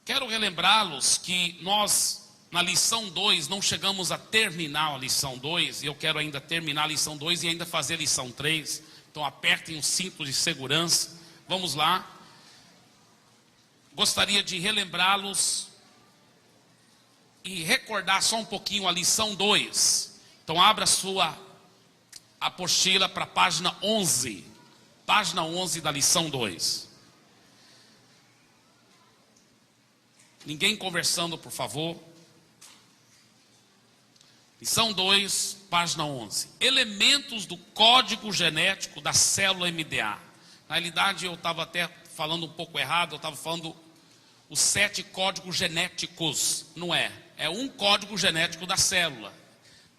Quero relembrá-los que nós, na lição 2, não chegamos a terminar a lição 2, e eu quero ainda terminar a lição 2 e ainda fazer a lição 3. Então apertem o cinto de segurança. Vamos lá. Gostaria de relembrá-los e recordar só um pouquinho a lição 2. Então abra sua apostila para a página 11. Página 11 da lição 2. Ninguém conversando, por favor. Lição 2, página 11. Elementos do código genético da célula MDA. Na realidade, eu estava até falando um pouco errado. Eu estava falando os 7 códigos genéticos. Não é. É um código genético da célula.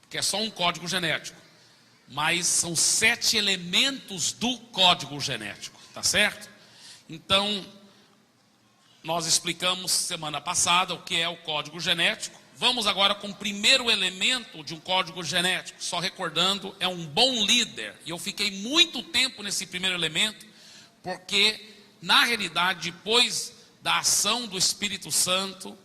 Porque é só um código genético. Mas são 7 elementos do código genético. Tá certo? Então, nós explicamos semana passada o que é o código genético. Vamos agora com o primeiro elemento de um código genético. Só recordando, é um bom líder. E eu fiquei muito tempo nesse primeiro elemento, porque, na realidade, depois da ação do Espírito Santo,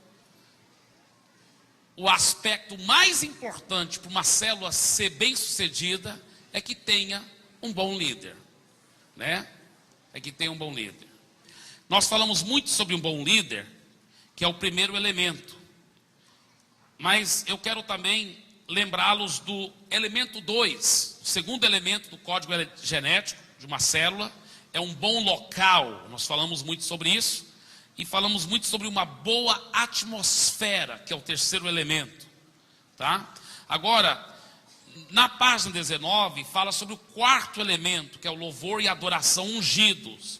o aspecto mais importante para uma célula ser bem-sucedida é que tenha um bom líder, né? É que tenha um bom líder. Nós falamos muito sobre um bom líder, que é o primeiro elemento. Mas eu quero também lembrá-los do elemento 2. O segundo elemento do código genético de uma célula é um bom local. Nós falamos muito sobre isso. E falamos muito sobre uma boa atmosfera, que é o terceiro elemento. Tá? Agora, na página 19, fala sobre o quarto elemento, que é o louvor e adoração ungidos.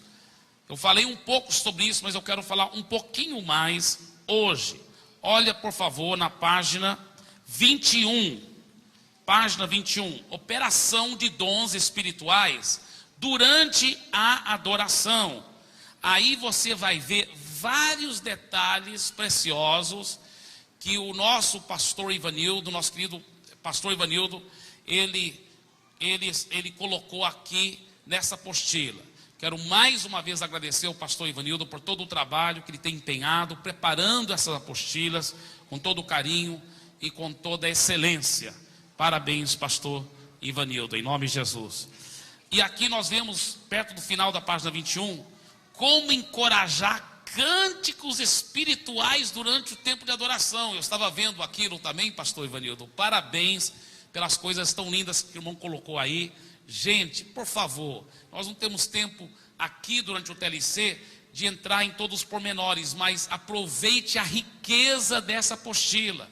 Eu falei um pouco sobre isso, mas eu quero falar um pouquinho mais hoje. Olha, por favor, na página 21. Página 21. Operação de dons espirituais durante a adoração. Aí você vai ver vários detalhes preciosos que o nosso pastor Ivanildo, nosso querido pastor Ivanildo, ele colocou aqui nessa apostila. Quero mais uma vez agradecer ao pastor Ivanildo por todo o trabalho que ele tem empenhado, preparando essas apostilas com todo o carinho e com toda a excelência. Parabéns, pastor Ivanildo, em nome de Jesus. E aqui nós vemos, perto do final da página 21, como encorajar cânticos espirituais durante o tempo de adoração. Eu estava vendo aquilo também, pastor Ivanildo. Parabéns pelas coisas tão lindas que o irmão colocou aí. Gente, por favor, nós não temos tempo aqui durante o TLC de entrar em todos os pormenores, mas aproveite a riqueza dessa apostila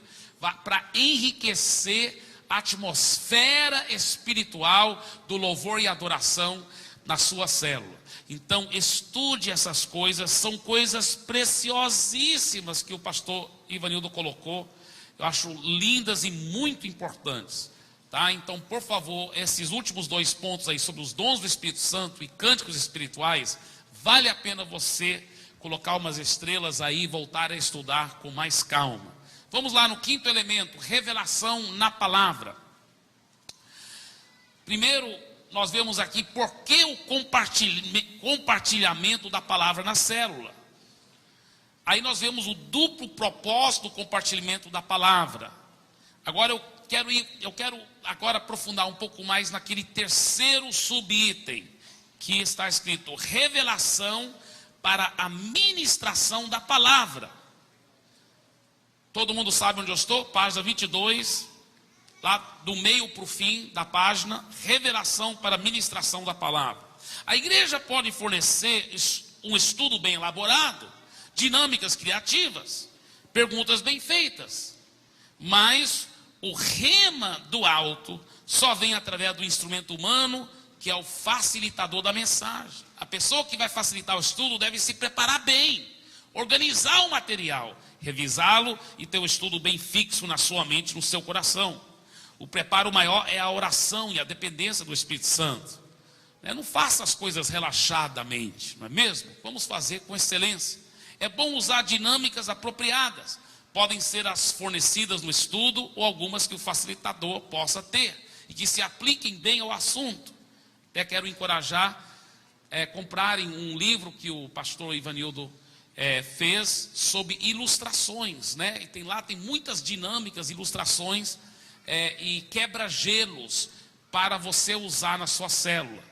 para enriquecer a atmosfera espiritual do louvor e adoração na sua célula. Então, estude essas coisas, são coisas preciosíssimas que o pastor Ivanildo colocou. Eu acho lindas e muito importantes. Tá? Então, por favor, esses últimos 2 pontos aí sobre os dons do Espírito Santo e cânticos espirituais, vale a pena você colocar umas estrelas aí e voltar a estudar com mais calma. Vamos lá no quinto elemento, revelação na palavra. Primeiro, nós vemos aqui por que o compartilhamento da palavra na célula. Aí nós vemos o duplo propósito do compartilhamento da palavra. Agora eu quero agora aprofundar um pouco mais naquele terceiro subitem, que está escrito revelação para a ministração da palavra. Todo mundo sabe onde eu estou? Página 22, lá do meio para o fim da página, revelação para a ministração da palavra. A igreja pode fornecer um estudo bem elaborado, dinâmicas criativas, perguntas bem feitas, mas o rema do alto só vem através do instrumento humano, que é o facilitador da mensagem. A pessoa que vai facilitar o estudo deve se preparar bem, organizar o material, revisá-lo e ter o estudo bem fixo na sua mente, no seu coração. O preparo maior é a oração e a dependência do Espírito Santo. Não faça as coisas relaxadamente, não é mesmo? Vamos fazer com excelência. É bom usar dinâmicas apropriadas. Podem ser as fornecidas no estudo ou algumas que o facilitador possa ter e que se apliquem bem ao assunto. Até quero encorajar comprarem um livro que o pastor Ivanildo fez sobre ilustrações, né? E tem muitas dinâmicas, ilustrações e quebra-gelos para você usar na sua célula.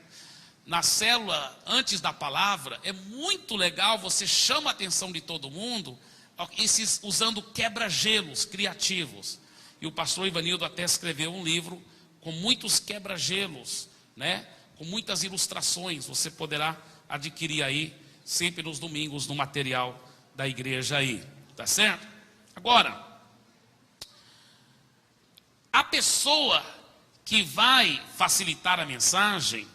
Na célula, antes da palavra, é muito legal, você chama a atenção de todo mundo, usando quebra-gelos criativos. E o pastor Ivanildo até escreveu um livro com muitos quebra-gelos, né? Com muitas ilustrações. Você poderá adquirir aí, sempre nos domingos, no material da igreja aí, tá certo? Agora, a pessoa que vai facilitar a mensagem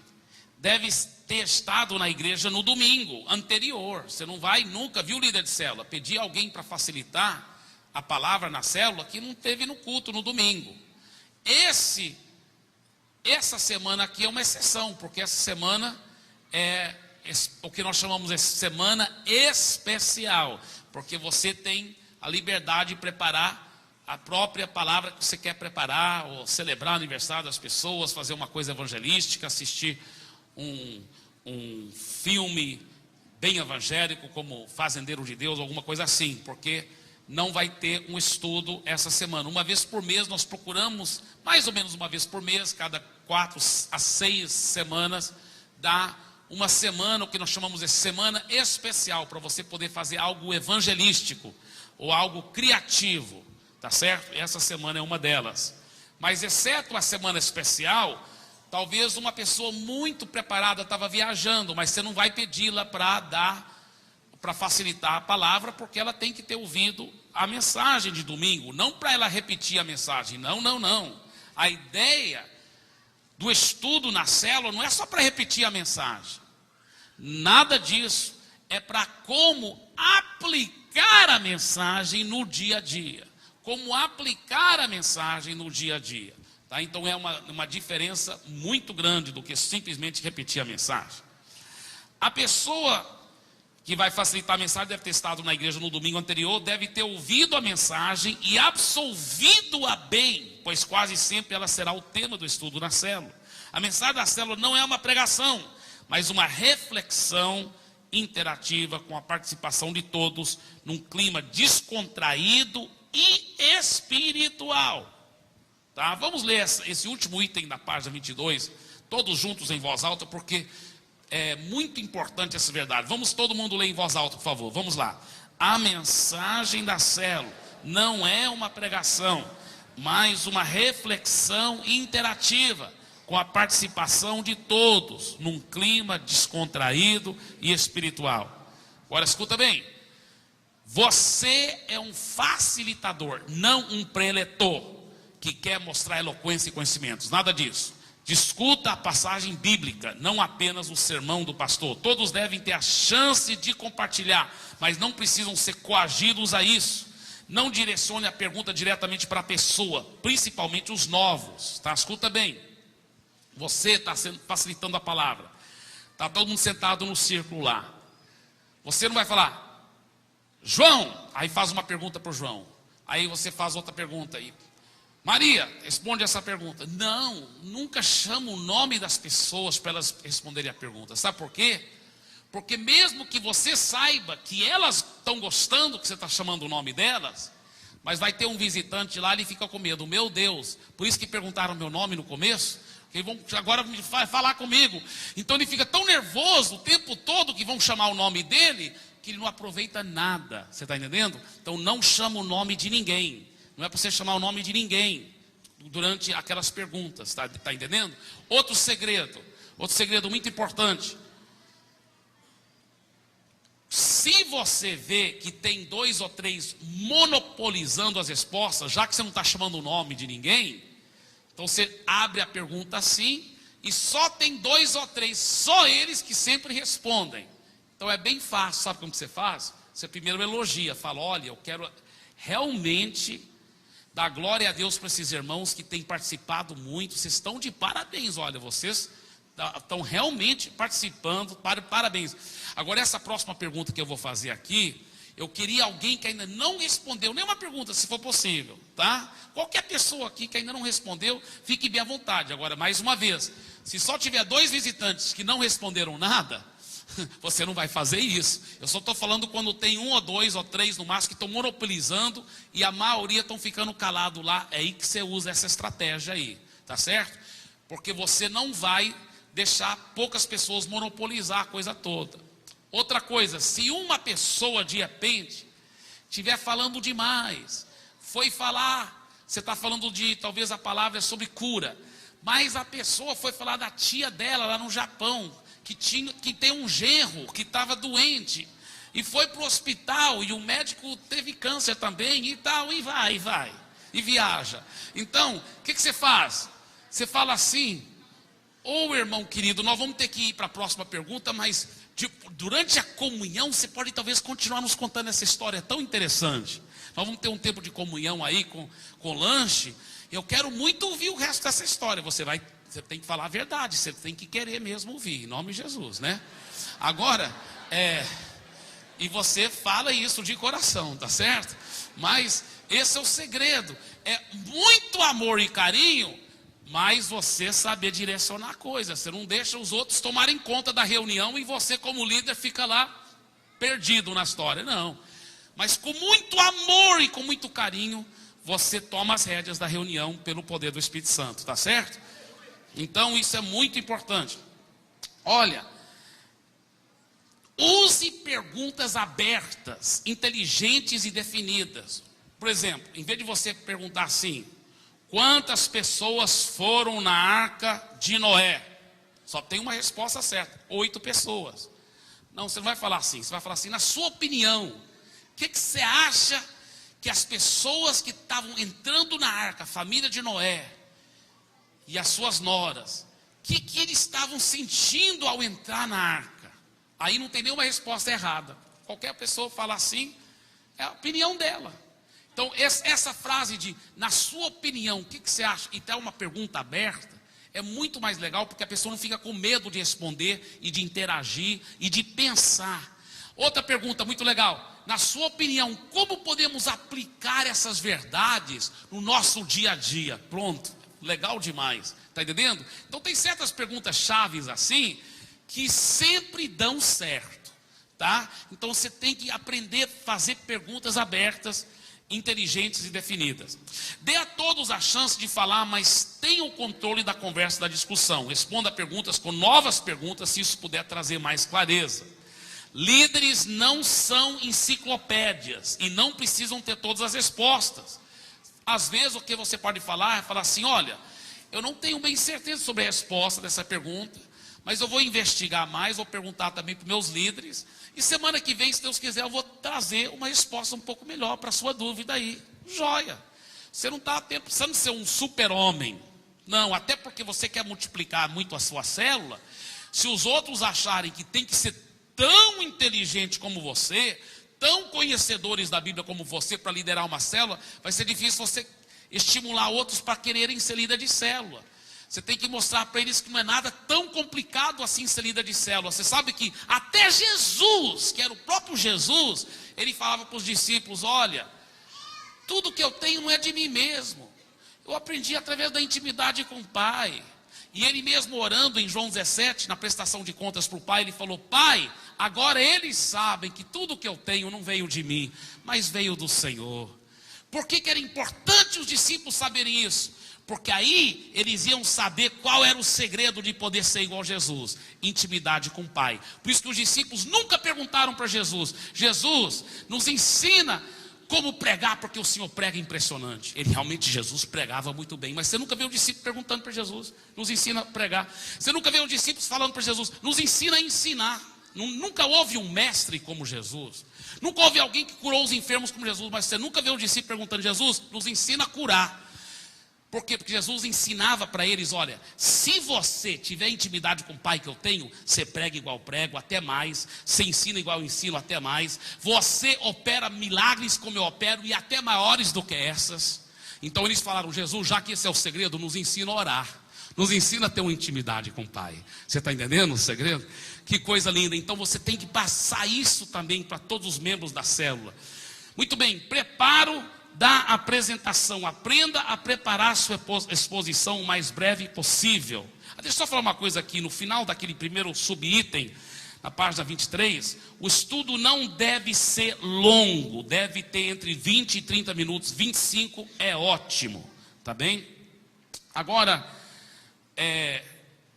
deve ter estado na igreja no domingo anterior. Você não vai nunca, viu, líder de célula, pedir alguém para facilitar a palavra na célula que não teve no culto no domingo. Essa semana aqui é uma exceção, porque essa semana é o que nós chamamos de semana especial, porque você tem a liberdade de preparar a própria palavra que você quer preparar, ou celebrar o aniversário das pessoas, fazer uma coisa evangelística, assistir um filme bem evangélico, como Fazendeiro de Deus, alguma coisa assim, porque não vai ter um estudo essa semana. Uma vez por mês nós procuramos, mais ou menos uma vez por mês, cada 4 a 6 semanas, dá uma semana, o que nós chamamos de semana especial, para você poder fazer algo evangelístico, ou algo criativo, tá certo? Essa semana é uma delas. Mas exceto a semana especial, talvez uma pessoa muito preparada estava viajando, mas você não vai pedi-la para facilitar a palavra, porque ela tem que ter ouvido a mensagem de domingo, não para ela repetir a mensagem, não. A ideia do estudo na célula não é só para repetir a mensagem, nada disso, é para como aplicar a mensagem no dia a dia, como aplicar a mensagem no dia a dia, tá? Então é uma diferença muito grande do que simplesmente repetir a mensagem. A pessoa que vai facilitar a mensagem deve ter estado na igreja no domingo anterior, deve ter ouvido a mensagem e absolvido-a bem, pois quase sempre ela será o tema do estudo na célula. A mensagem da célula não é uma pregação, mas uma reflexão interativa com a participação de todos, num clima descontraído e espiritual. Tá? Vamos ler esse último item da página 22, todos juntos em voz alta, porque é muito importante essa verdade. Vamos todo mundo ler em voz alta, por favor. Vamos lá. A mensagem da célula não é uma pregação, mas uma reflexão interativa, com a participação de todos, num clima descontraído e espiritual. Agora escuta bem. Você é um facilitador, não um preletor, que quer mostrar eloquência e conhecimentos. Nada disso. Discuta a passagem bíblica, não apenas o sermão do pastor. Todos devem ter a chance de compartilhar, mas não precisam ser coagidos a isso. Não direcione a pergunta diretamente para a pessoa, principalmente os novos, tá? Escuta bem. Você está facilitando a palavra. Está todo mundo sentado no círculo lá. Você não vai falar, João, aí faz uma pergunta para o João. Aí você faz outra pergunta aí. Maria, responde essa pergunta. Não, nunca chama o nome das pessoas para elas responderem a pergunta. Sabe por quê? Porque mesmo que você saiba que elas estão gostando que você está chamando o nome delas, mas vai ter um visitante lá, ele fica com medo. Meu Deus, por isso que perguntaram meu nome no começo, que vão agora falar comigo. Então ele fica tão nervoso o tempo todo que vão chamar o nome dele, que ele não aproveita nada. Você está entendendo? Então não chama o nome de ninguém. Não é para você chamar o nome de ninguém durante aquelas perguntas, tá entendendo? Outro segredo muito importante. Se você vê que tem 2 ou 3 monopolizando as respostas, já que você não está chamando o nome de ninguém, então você abre a pergunta assim, e só tem 2 ou 3, só eles que sempre respondem. Então é bem fácil, sabe como você faz? Você primeiro elogia, fala, olha, eu quero realmente dar glória a Deus para esses irmãos que têm participado muito, vocês estão de parabéns, olha, vocês estão realmente participando, parabéns. Agora essa próxima pergunta que eu vou fazer aqui, eu queria alguém que ainda não respondeu nenhuma pergunta, se for possível, tá? Qualquer pessoa aqui que ainda não respondeu, fique bem à vontade. Agora, mais uma vez, se só tiver 2 visitantes que não responderam nada, Você não vai fazer isso. Eu só estou falando quando tem 1 ou 2 ou 3 no máximo que estão monopolizando e a maioria estão ficando calado lá. É aí que você usa essa estratégia aí, tá certo? Porque você não vai deixar poucas pessoas monopolizar a coisa toda. Outra coisa, se uma pessoa de repente estiver falando demais, foi falar, você está falando de, talvez a palavra é sobre cura, mas a pessoa foi falar da tia dela lá no Japão, que tem um genro que estava doente, e foi para o hospital, e o médico teve câncer também, e tal, e vai, e viaja. Então, o que você faz? Você fala assim: ô irmão querido, nós vamos ter que ir para a próxima pergunta, mas durante a comunhão, você pode talvez continuar nos contando essa história tão interessante. Nós vamos ter um tempo de comunhão aí com lanche. Eu quero muito ouvir o resto dessa história. Você tem que falar a verdade, você tem que querer mesmo ouvir, em nome de Jesus, né? Agora, e você fala isso de coração, tá certo? Mas esse é o segredo, é muito amor e carinho, mas você saber direcionar a coisa. Você não deixa os outros tomarem conta da reunião e você como líder fica lá perdido na história, não. Mas com muito amor e com muito carinho, você toma as rédeas da reunião pelo poder do Espírito Santo, tá certo? Então isso é muito importante. Olha, use perguntas abertas, inteligentes e definidas. Por exemplo, em vez de você perguntar assim: quantas pessoas foram na arca de Noé? Só tem uma resposta certa: 8 pessoas. Não, você não vai falar assim, você vai falar assim: na sua opinião, o que você acha que as pessoas que estavam entrando na arca, a família de Noé e as suas noras, o que eles estavam sentindo ao entrar na arca? Aí não tem nenhuma resposta errada. Qualquer pessoa fala assim, é a opinião dela. Então essa frase de, na sua opinião, o que você acha? E tem uma pergunta aberta, é muito mais legal, porque a pessoa não fica com medo de responder e de interagir e de pensar. Outra pergunta muito legal: na sua opinião, como podemos aplicar essas verdades no nosso dia a dia? Pronto, legal demais, está entendendo? Então tem certas perguntas chaves assim, que sempre dão certo, tá? Então você tem que aprender a fazer perguntas abertas, inteligentes e definidas. Dê a todos a chance de falar, mas tenha o controle da conversa, da discussão. Responda perguntas com novas perguntas, se isso puder trazer mais clareza. Líderes não são enciclopédias e não precisam ter todas as respostas. Às vezes o que você pode falar é falar assim: olha, eu não tenho bem certeza sobre a resposta dessa pergunta, mas eu vou investigar mais, vou perguntar também para os meus líderes, e semana que vem, se Deus quiser, eu vou trazer uma resposta um pouco melhor para a sua dúvida aí. Joia! Você não está precisando ser um super-homem, não, até porque você quer multiplicar muito a sua célula. Se os outros acharem que tem que ser tão inteligente como você, tão conhecedores da Bíblia como você para liderar uma célula, vai ser difícil você estimular outros para quererem ser líder de célula. Você tem que mostrar para eles que não é nada tão complicado assim ser líder de célula. Você sabe que até Jesus, que era o próprio Jesus, ele falava para os discípulos: olha, tudo que eu tenho não é de mim mesmo, eu aprendi através da intimidade com o Pai. E ele mesmo orando em João 17, na prestação de contas para o Pai, ele falou: Pai, agora eles sabem que tudo que eu tenho não veio de mim, mas veio do Senhor. Por que era importante os discípulos saberem isso? Porque aí eles iam saber qual era o segredo de poder ser igual a Jesus: intimidade com o Pai. Por isso que os discípulos nunca perguntaram para Jesus: Jesus, nos ensina como pregar, porque o Senhor prega impressionante. Ele realmente, Jesus pregava muito bem, mas você nunca vê um discípulo perguntando para Jesus: nos ensina a pregar. Você nunca vê um discípulo falando para Jesus: nos ensina a ensinar. Nunca houve um mestre como Jesus. Nunca houve alguém que curou os enfermos como Jesus. Mas você nunca vê um discípulo perguntando: Jesus, nos ensina a curar. Por quê? Porque Jesus ensinava para eles: olha, se você tiver intimidade com o Pai que eu tenho, você prega igual prego, até mais. Você ensina igual eu ensino, até mais. Você opera milagres como eu opero, e até maiores do que essas. Então eles falaram: Jesus, já que esse é o segredo, nos ensina a orar, nos ensina a ter uma intimidade com o Pai. Você está entendendo o segredo? Que coisa linda. Então você tem que passar isso também para todos os membros da célula. Muito bem, preparo da apresentação. Aprenda a preparar a sua exposição o mais breve possível. Deixa eu só falar uma coisa aqui, no final daquele primeiro subitem, na página 23, o estudo não deve ser longo, deve ter entre 20 e 30 minutos, 25 é ótimo, tá bem? Agora,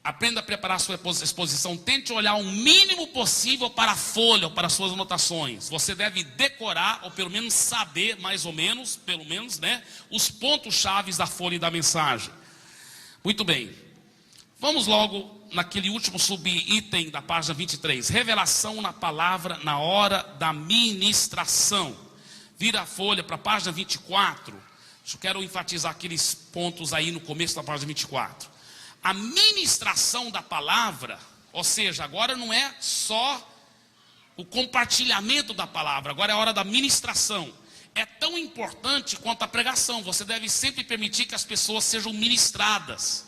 aprenda a preparar a sua exposição, tente olhar o mínimo possível para a folha ou para as suas anotações. Você deve decorar, ou pelo menos saber, mais ou menos, pelo menos, né, os pontos-chave da folha e da mensagem. Muito bem, vamos logo naquele último subitem da página 23, revelação na palavra na hora da ministração. Vira a folha para a página 24, eu quero enfatizar aqueles pontos aí no começo da página 24. A ministração da palavra, ou seja, agora não é só o compartilhamento da palavra, agora é a hora da ministração. É tão importante quanto a pregação, você deve sempre permitir que as pessoas sejam ministradas.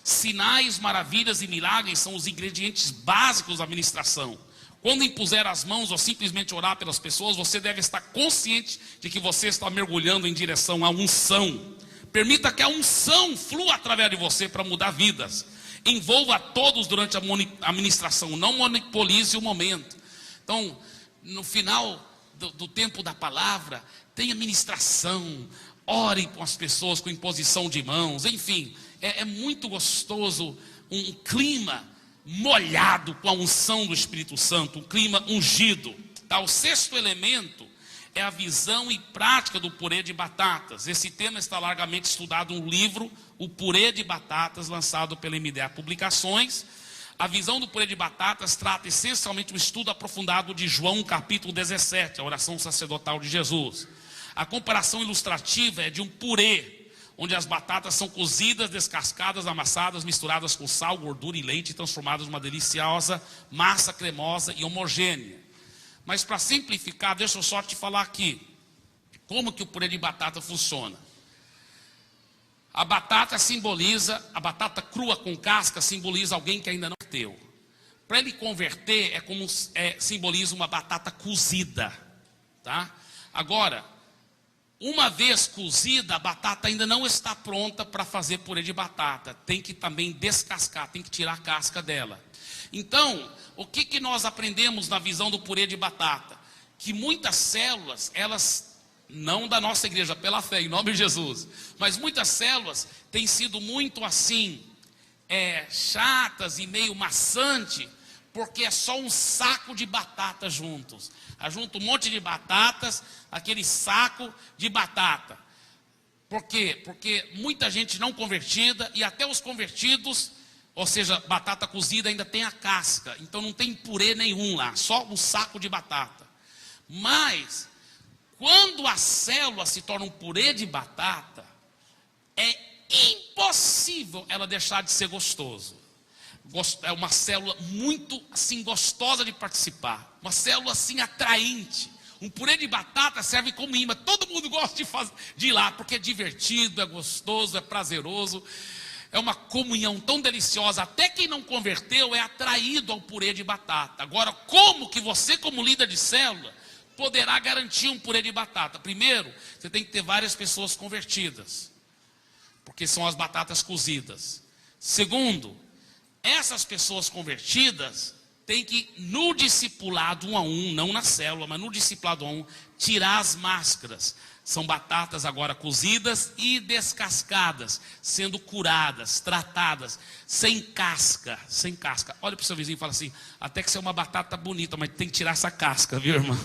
Sinais, maravilhas e milagres são os ingredientes básicos da ministração. Quando impuser as mãos ou simplesmente orar pelas pessoas, você deve estar consciente de que você está mergulhando em direção à unção. Permita que a unção flua através de você para mudar vidas. Envolva a todos durante a ministração, não monopolize o momento. Então, no final do tempo da palavra, tenha ministração, ore com as pessoas com imposição de mãos, enfim. É muito gostoso um clima molhado com a unção do Espírito Santo, um clima ungido. Tá? O sexto elemento é a visão e prática do purê de batatas. Esse tema está largamente estudado no livro O Purê de Batatas, lançado pela MDA Publicações. A visão do purê de batatas trata essencialmente um estudo aprofundado de João capítulo 17, a oração sacerdotal de Jesus. A comparação ilustrativa é de um purê, onde as batatas são cozidas, descascadas, amassadas, misturadas com sal, gordura e leite, transformadas numa deliciosa massa cremosa e homogênea. Mas para simplificar, deixa eu só te falar aqui, como que o purê de batata funciona. A batata batata crua com casca simboliza alguém que ainda não converteu. Para ele converter, simboliza uma batata cozida, tá? Agora, uma vez cozida, a batata ainda não está pronta para fazer purê de batata. Tem que também descascar, tem que tirar a casca dela. Então, o que nós aprendemos na visão do purê de batata? Que muitas células, elas, não da nossa igreja, pela fé, em nome de Jesus, mas muitas células têm sido muito assim, chatas e meio maçante, porque é só um saco de batata juntos. Junta um monte de batatas, aquele saco de batata. Por quê? Porque muita gente não convertida, e até os convertidos, ou seja, batata cozida ainda tem a casca, então não tem purê nenhum lá, só um saco de batata. Mas, quando a célula se torna um purê de batata, é impossível ela deixar de ser gostoso. É uma célula muito assim gostosa de participar, uma célula assim atraente. Um purê de batata serve como imã, todo mundo gosta de ir lá, porque é divertido, é gostoso, é prazeroso, é uma comunhão tão deliciosa, até quem não converteu é atraído ao purê de batata. Agora, como que você, como líder de célula, poderá garantir um purê de batata? Primeiro, você tem que ter várias pessoas convertidas, porque são as batatas cozidas. Segundo, essas pessoas convertidas têm que, no discipulado 1 a 1, não na célula, mas no discipulado 1 a 1, tirar as máscaras. São batatas agora cozidas e descascadas, sendo curadas, tratadas, sem casca, sem casca. Olha para o seu vizinho e fala assim, até que você é uma batata bonita, mas tem que tirar essa casca, viu, irmão?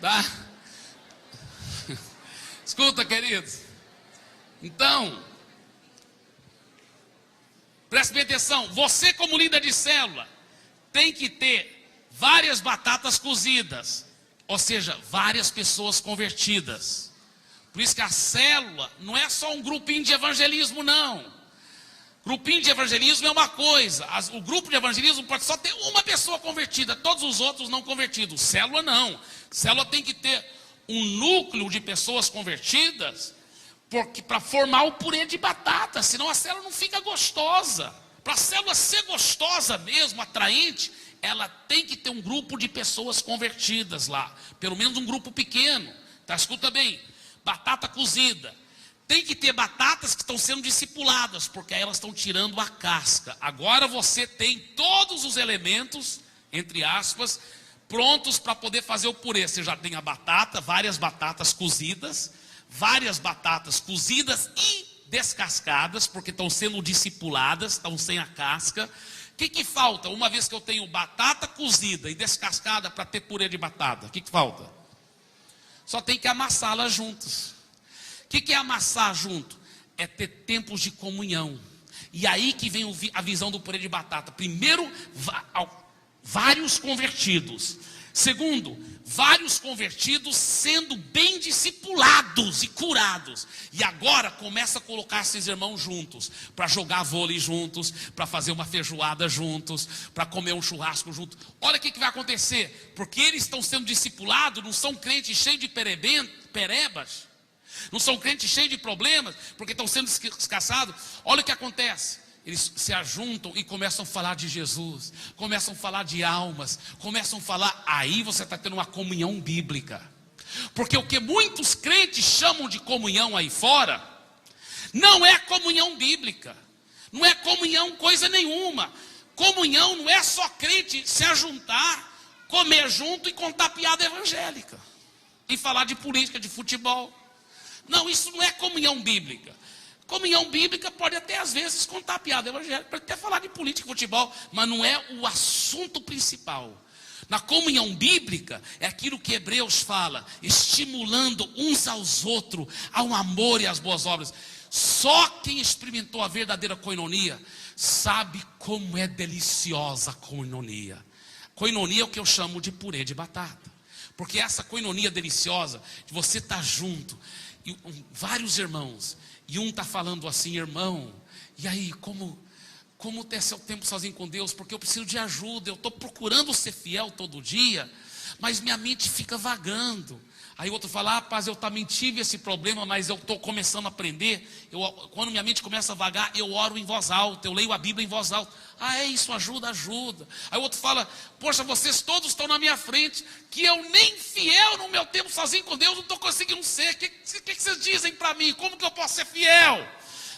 Tá? Escuta, queridos. Então, preste bem atenção. Você, como líder de célula, tem que ter várias batatas cozidas, ou seja, várias pessoas convertidas. Por isso que a célula não é só um grupinho de evangelismo, não. Grupinho de evangelismo é uma coisa. O grupo de evangelismo pode só ter uma pessoa convertida, todos os outros não convertidos. Célula não. Célula tem que ter um núcleo de pessoas convertidas, porque para formar o purê de batata, senão a célula não fica gostosa. Para a célula ser gostosa mesmo, atraente, ela tem que ter um grupo de pessoas convertidas lá, pelo menos um grupo pequeno, tá? Escuta bem, batata cozida, Tem que ter batatas que estão sendo discipuladas, porque aí elas estão tirando a casca. Agora você tem todos os elementos, entre aspas, prontos para poder fazer o purê. Você já tem a batata, várias batatas cozidas e descascadas, porque estão sendo discipuladas, estão sem a casca. O que falta? Uma vez que eu tenho batata cozida e descascada para ter purê de batata, o que falta? Só tem que amassá-las juntas. O que é amassar junto? É ter tempos de comunhão. E aí que vem a visão do purê de batata. Primeiro, vários convertidos. Segundo, vários convertidos sendo bem discipulados e curados. E agora começa a colocar esses irmãos juntos, para jogar vôlei juntos, para fazer uma feijoada juntos, para comer um churrasco juntos. Olha o que vai acontecer, porque eles estão sendo discipulados, não são crentes cheios de perebas, não são crentes cheios de problemas, porque estão sendo descasados. Olha o que acontece. Eles se ajuntam e começam a falar de Jesus, começam a falar de almas, começam a falar, aí você está tendo uma comunhão bíblica. Porque o que muitos crentes chamam de comunhão aí fora, não é comunhão bíblica, não é comunhão coisa nenhuma. Comunhão não é só crente se ajuntar, comer junto e contar piada evangélica, e falar de política, de futebol. Não, isso não é comunhão bíblica. Comunhão bíblica pode até às vezes contar piada evangélica, pode até falar de política e futebol, mas não é o assunto principal. Na comunhão bíblica é aquilo que Hebreus fala, estimulando uns aos outros ao amor e às boas obras. Só quem experimentou a verdadeira koinonia sabe como é deliciosa a koinonia. Koinonia é o que eu chamo de purê de batata, porque essa koinonia deliciosa de você estar junto e vários irmãos. E um está falando assim, irmão, e aí, como ter seu tempo sozinho com Deus? Porque eu preciso de ajuda, eu estou procurando ser fiel todo dia, mas minha mente fica vagando. Aí outro fala, rapaz, eu também tive esse problema, mas eu estou começando a aprender. Quando minha mente começa a vagar, eu oro em voz alta, eu leio a Bíblia em voz alta. Ah, isso ajuda. Aí outro fala, poxa, vocês todos estão na minha frente, que eu nem fiel no meu tempo sozinho com Deus não estou conseguindo ser. O que vocês dizem para mim? Como que eu posso ser fiel?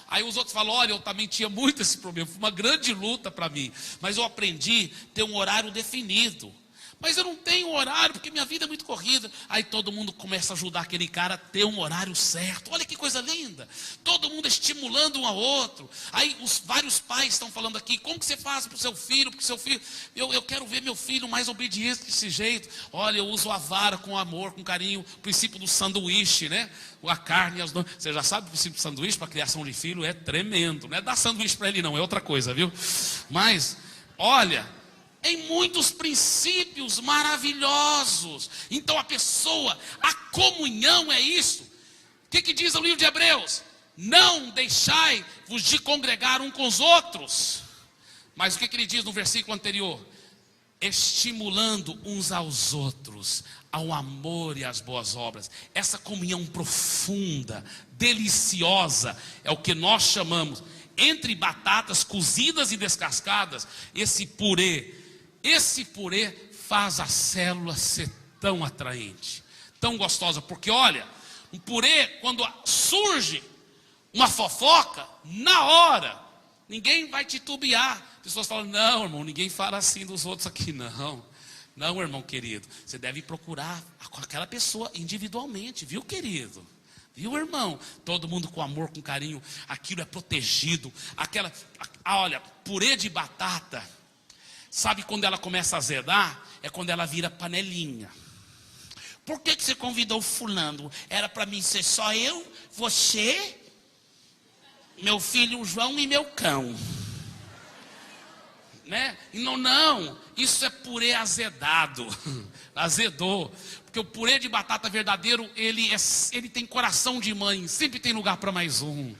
Aí os outros falam, olha, eu também tinha muito esse problema, foi uma grande luta para mim, mas eu aprendi a ter um horário definido. Mas eu não tenho horário, porque minha vida é muito corrida. Aí todo mundo começa a ajudar aquele cara a ter um horário certo. Olha que coisa linda. Todo mundo estimulando um ao outro. Aí os vários pais estão falando aqui, como que você faz para o seu filho? Porque seu filho, eu quero ver meu filho mais obediente desse jeito. Olha, eu uso a vara com amor, com carinho. O princípio do sanduíche, né? A carne e as donas. Você já sabe o princípio do sanduíche para a criação de filho? É tremendo. Não é dar sanduíche para ele não, é outra coisa, viu? Mas, olha, em muitos princípios maravilhosos. Então a comunhão é isso. O que diz o livro de Hebreus? Não deixai-vos de congregar um com os outros. Mas o que ele diz no versículo anterior? Estimulando uns aos outros ao amor e às boas obras. Essa comunhão profunda, deliciosa, é o que nós chamamos, entre batatas cozidas e descascadas, esse purê faz a célula ser tão atraente, tão gostosa. Porque olha, um purê, quando surge uma fofoca, na hora, ninguém vai titubear. Pessoas falam, não irmão, ninguém fala assim dos outros aqui. Não irmão querido, você deve procurar aquela pessoa individualmente, viu querido? Viu irmão? Todo mundo com amor, com carinho, aquilo é protegido. Olha, purê de batata, sabe quando ela começa a azedar? É quando ela vira panelinha. Por que você convidou o fulano? Era para mim ser só eu, você, meu filho João e meu cão. Né? Não, isso é purê azedado. Azedou. Porque o purê de batata verdadeiro, ele tem coração de mãe, sempre tem lugar para mais um.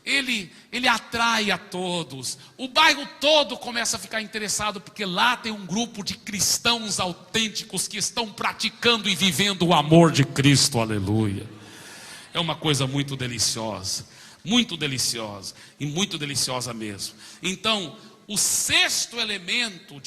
Ele atrai a todos. O bairro todo começa a ficar interessado, porque lá tem um grupo de cristãos autênticos que estão praticando e vivendo o amor de Cristo, aleluia. É uma coisa muito deliciosa e muito deliciosa mesmo. Então, o sexto elemento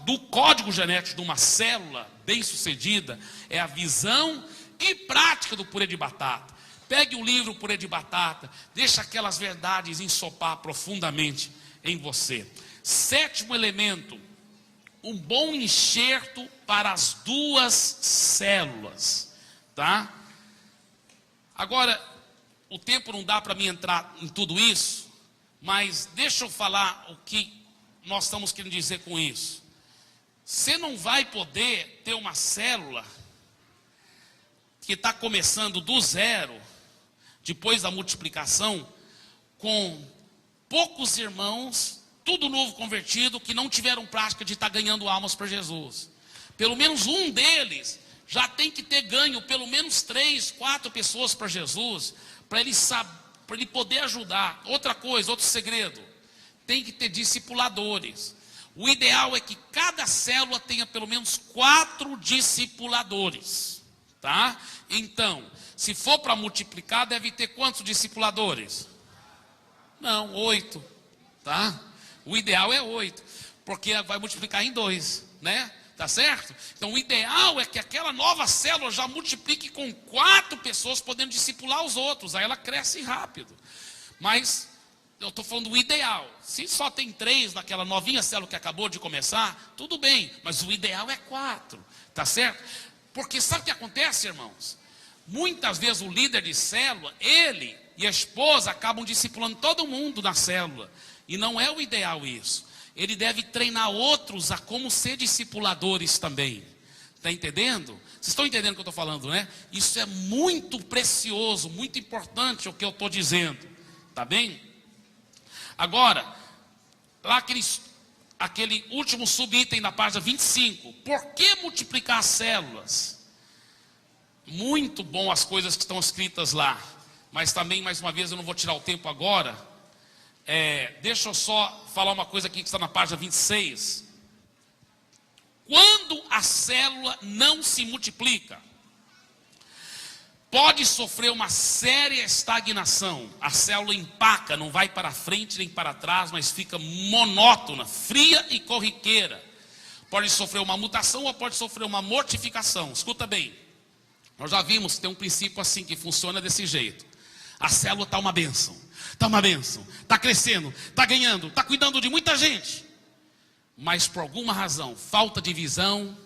do código genético de uma célula bem sucedida é a visão e prática do purê de batata. Pegue o livro Purê de Batata, deixa aquelas verdades ensopar profundamente em você. 7º elemento, um bom enxerto para as 2 células, tá? Agora, o tempo não dá para mim entrar em tudo isso, mas deixa eu falar o que nós estamos querendo dizer com isso. Você não vai poder ter uma célula que está começando do zero, depois da multiplicação, com poucos irmãos, tudo novo convertido, que não tiveram prática de estar ganhando almas para Jesus. Pelo menos um deles já tem que ter ganho pelo menos 3, 4 pessoas para Jesus, para ele poder ajudar. Outra coisa, outro segredo, tem que ter discipuladores. O ideal é que cada célula tenha pelo menos 4 discipuladores, tá? Então, se for para multiplicar, deve ter quantos discipuladores? Não, 8, tá? O ideal é 8, porque vai multiplicar em 2, né? Tá certo? Então o ideal é que aquela nova célula já multiplique com 4 pessoas, podendo discipular os outros. Aí ela cresce rápido. Mas eu estou falando do ideal. Se só tem 3 naquela novinha célula que acabou de começar, tudo bem. Mas o ideal é 4. Tá certo? Porque sabe o que acontece, irmãos? Muitas vezes o líder de célula, ele e a esposa acabam discipulando todo mundo na célula. E não é o ideal isso. Ele deve treinar outros a como ser discipuladores também. Está entendendo? Vocês estão entendendo o que eu estou falando, né? Isso é muito precioso, muito importante o que eu estou dizendo. Tá bem? Agora, lá aquele último subitem da página 25. Por que multiplicar as células? Muito bom as coisas que estão escritas lá. Mas também, mais uma vez, eu não vou tirar o tempo agora. Deixa eu só falar uma coisa aqui que está na página 26. Quando a célula não se multiplica, pode sofrer uma séria estagnação. A célula empaca, não vai para frente nem para trás, mas fica monótona, fria e corriqueira. Pode sofrer uma mutação ou pode sofrer uma mortificação. Escuta bem, nós já vimos que tem um princípio assim que funciona desse jeito. A célula está uma bênção. Está uma bênção, está crescendo, está ganhando, está cuidando de muita gente. Mas por alguma razão, falta de visão,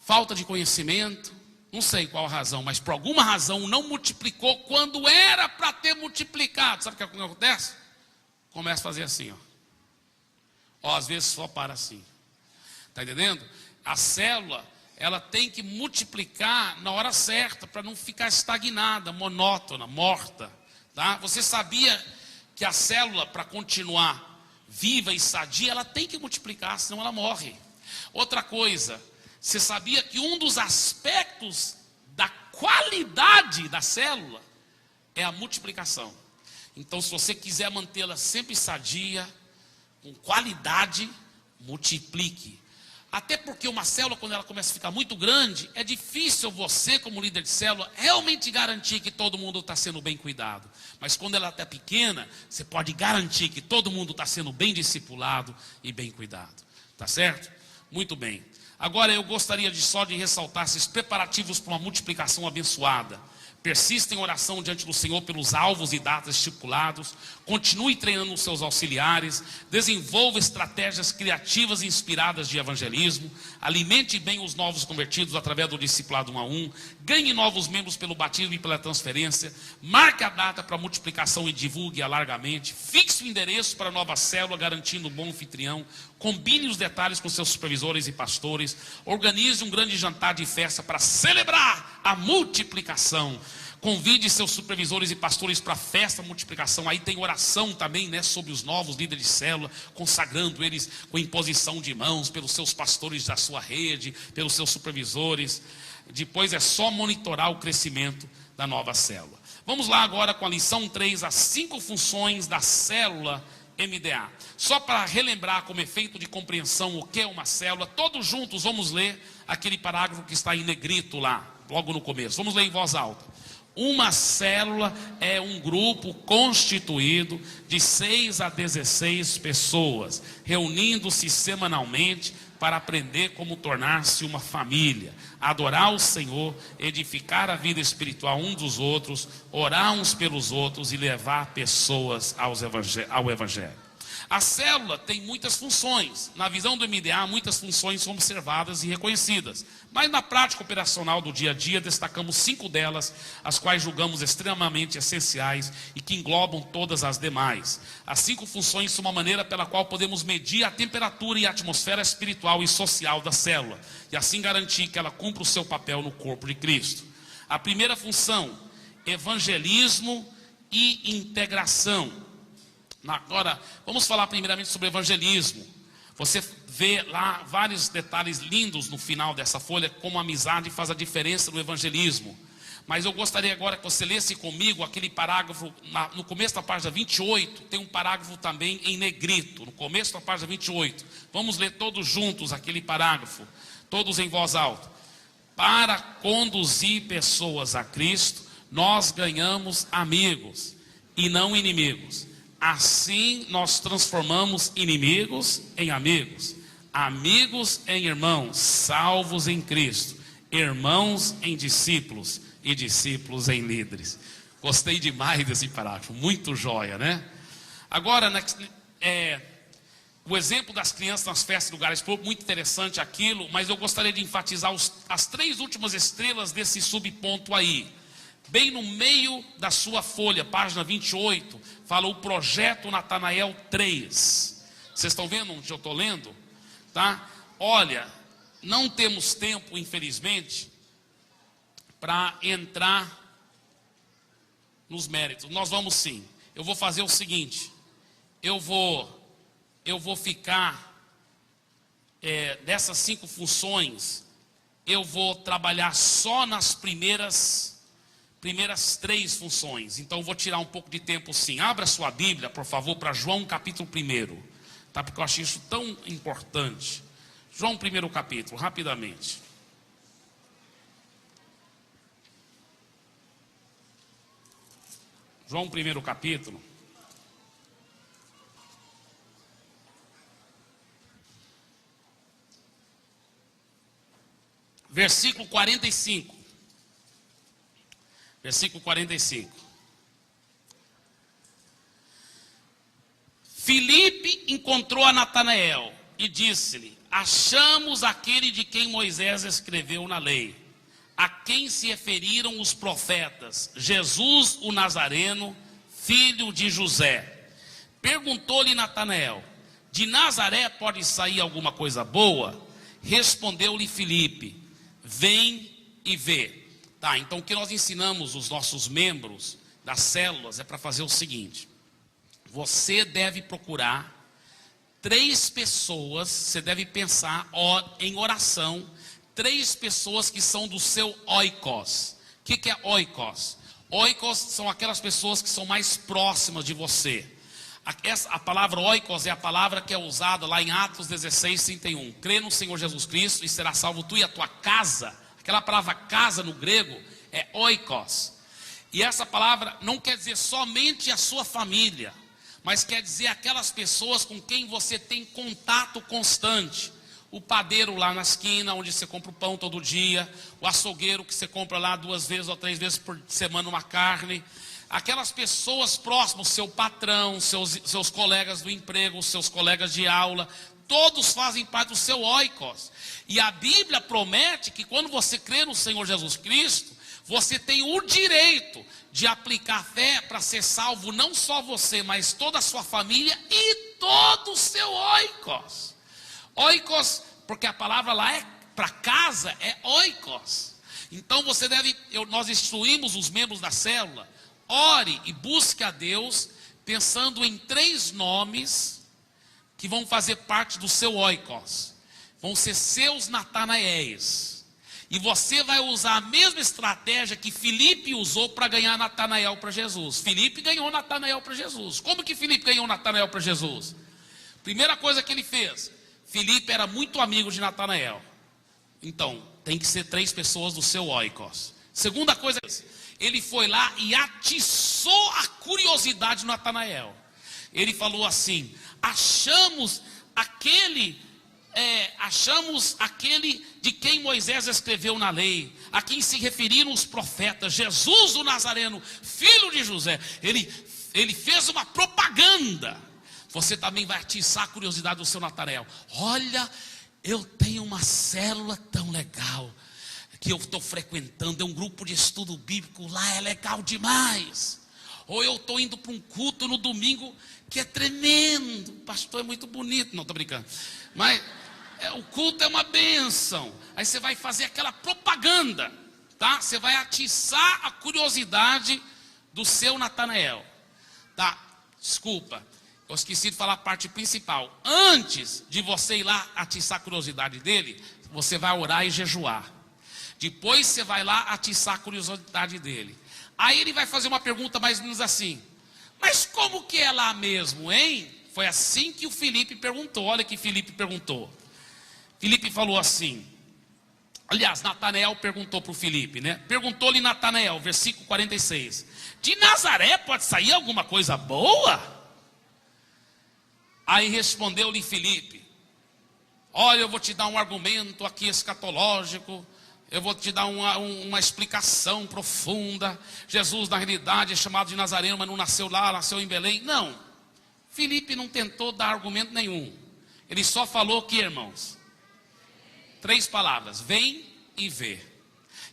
falta de conhecimento, não sei qual a razão, mas por alguma razão não multiplicou quando era para ter multiplicado. Sabe o que acontece? Começa a fazer assim, ó, às vezes só para assim. Está entendendo? A célula, ela tem que multiplicar na hora certa, para não ficar estagnada, monótona, morta. Tá? Você sabia que a célula, para continuar viva e sadia, ela tem que multiplicar, senão ela morre. Outra coisa, você sabia que um dos aspectos da qualidade da célula é a multiplicação. Então, se você quiser mantê-la sempre sadia, com qualidade, multiplique. Até porque uma célula, quando ela começa a ficar muito grande, é difícil você, como líder de célula, realmente garantir que todo mundo está sendo bem cuidado. Mas quando ela está pequena, você pode garantir que todo mundo está sendo bem discipulado e bem cuidado. Tá certo? Muito bem. Agora eu gostaria só de ressaltar esses preparativos para uma multiplicação abençoada. Persista em oração diante do Senhor pelos alvos e datas estipulados. Continue treinando os seus auxiliares. Desenvolva estratégias criativas e inspiradas de evangelismo. Alimente bem os novos convertidos através do discipulado 1 a 1. Ganhe novos membros pelo batismo e pela transferência. Marque a data para multiplicação e divulgue-a largamente. Fixe o endereço para a nova célula, garantindo um bom anfitrião. Combine os detalhes com seus supervisores e pastores. Organize um grande jantar de festa para celebrar a multiplicação. Convide seus supervisores e pastores para a festa multiplicação. Aí tem oração também, né, sobre os novos líderes de célula, consagrando eles com imposição de mãos pelos seus pastores da sua rede, pelos seus supervisores. Depois é só monitorar o crescimento da nova célula. Vamos lá agora com a lição 3, as 5 funções da célula MDA. Só para relembrar como efeito de compreensão o que é uma célula, todos juntos vamos ler aquele parágrafo que está em negrito lá, logo no começo. Vamos ler em voz alta. Uma célula é um grupo constituído de 6 a 16 pessoas, reunindo-se semanalmente para aprender como tornar-se uma família, adorar o Senhor, edificar a vida espiritual uns dos outros, orar uns pelos outros e levar pessoas ao Evangelho. A célula tem muitas funções. Na visão do MDA, muitas funções são observadas e reconhecidas. Mas na prática operacional do dia a dia, destacamos 5 delas, as quais julgamos extremamente essenciais e que englobam todas as demais. As 5 funções são uma maneira pela qual podemos medir a temperatura e a atmosfera espiritual e social da célula, e assim garantir que ela cumpra o seu papel no corpo de Cristo. A primeira função, evangelismo e integração. Agora, vamos falar primeiramente sobre evangelismo. Você vê lá vários detalhes lindos no final dessa folha, como a amizade faz a diferença no evangelismo. Mas eu gostaria agora que você lesse comigo aquele parágrafo, no começo da página 28, tem um parágrafo também em negrito, no começo da página 28. Vamos ler todos juntos aquele parágrafo, todos em voz alta. Para conduzir pessoas a Cristo, nós ganhamos amigos e não inimigos. Assim nós transformamos inimigos em amigos, amigos em irmãos, salvos em Cristo, irmãos em discípulos e discípulos em líderes. Gostei demais desse parágrafo, muito joia, né? Agora, o exemplo das crianças nas festas de lugares públicos, muito interessante aquilo, mas eu gostaria de enfatizar as 3 últimas estrelas desse subponto aí. Bem no meio da sua folha, página 28, fala o projeto Natanael 3. Vocês estão vendo onde eu estou lendo? Tá? Olha, não temos tempo, infelizmente, para entrar nos méritos. Nós vamos sim. Eu vou fazer o seguinte. Eu vou ficar, dessas 5 funções, eu vou trabalhar só nas primeiras 3 funções. Então eu vou tirar um pouco de tempo sim. Abra sua Bíblia, por favor, para João capítulo 1, tá? Porque eu achei isso tão importante. João 1 capítulo, rapidamente. João 1 capítulo. Versículo 45. Versículo 45. Filipe encontrou a Natanael e disse-lhe: achamos aquele de quem Moisés escreveu na lei, a quem se referiram os profetas, Jesus o Nazareno, filho de José. Perguntou-lhe Natanael: de Nazaré pode sair alguma coisa boa? Respondeu-lhe Filipe: vem e vê. Tá, então o que nós ensinamos os nossos membros das células é para fazer o seguinte: você deve procurar 3 pessoas, você deve pensar em oração, 3 pessoas que são do seu oikos. O que é oikos? Oikos são aquelas pessoas que são mais próximas de você. A palavra oikos é a palavra que é usada lá em Atos 16, 31. Crê no Senhor Jesus Cristo e será salvo tu e a tua casa. Aquela palavra casa no grego é oikos. E essa palavra não quer dizer somente a sua família, mas quer dizer aquelas pessoas com quem você tem contato constante. O padeiro lá na esquina, onde você compra o pão todo dia. O açougueiro que você compra lá 2 vezes ou 3 vezes por semana uma carne. Aquelas pessoas próximas, seu patrão, seus colegas do emprego, seus colegas de aula, todos fazem parte do seu oikos. E a Bíblia promete que quando você crê no Senhor Jesus Cristo, você tem o direito de aplicar fé para ser salvo, não só você, mas toda a sua família e todo o seu oikos. Oikos, porque a palavra lá para casa é oikos. Então nós instruímos os membros da célula, ore e busque a Deus, pensando em 3 nomes que vão fazer parte do seu oikos. Vão ser seus Natanaéis. E você vai usar a mesma estratégia que Filipe usou para ganhar Natanael para Jesus. Filipe ganhou Natanael para Jesus. Como que Filipe ganhou Natanael para Jesus? Primeira coisa que ele fez, Filipe era muito amigo de Natanael. Então, tem que ser 3 pessoas do seu oikos. Segunda coisa, ele foi lá e atiçou a curiosidade de Natanael. Ele falou assim: achamos aquele achamos aquele de quem Moisés escreveu na lei, a quem se referiram os profetas, Jesus o Nazareno, filho de José. Ele fez uma propaganda. Você também vai atiçar a curiosidade do seu Natanael. Olha, eu tenho uma célula tão legal que eu estou frequentando, é um grupo de estudo bíblico, lá é legal demais. Ou eu estou indo para um culto no domingo que é tremendo, o pastor é muito bonito, não estou brincando, mas o culto é uma bênção. Aí você vai fazer aquela propaganda, tá? Você vai atiçar a curiosidade do seu Natanael, tá? Desculpa, eu esqueci de falar a parte principal. Antes de você ir lá atiçar a curiosidade dele, você vai orar e jejuar. Depois você vai lá atiçar a curiosidade dele. Aí ele vai fazer uma pergunta mais ou menos assim: mas como que é lá mesmo, hein? Foi assim que o Felipe perguntou. Olha que Felipe perguntou. Felipe falou assim, aliás, Natanael perguntou para o Felipe, né? Perguntou-lhe Natanael, versículo 46. De Nazaré pode sair alguma coisa boa? Aí respondeu-lhe Felipe: olha, eu vou te dar um argumento aqui escatológico. Eu vou te dar uma explicação profunda. Jesus, na realidade, é chamado de Nazareno, mas não nasceu lá, nasceu em Belém. Não, Felipe não tentou dar argumento nenhum. Ele só falou que, irmãos, 3 palavras: vem e vê.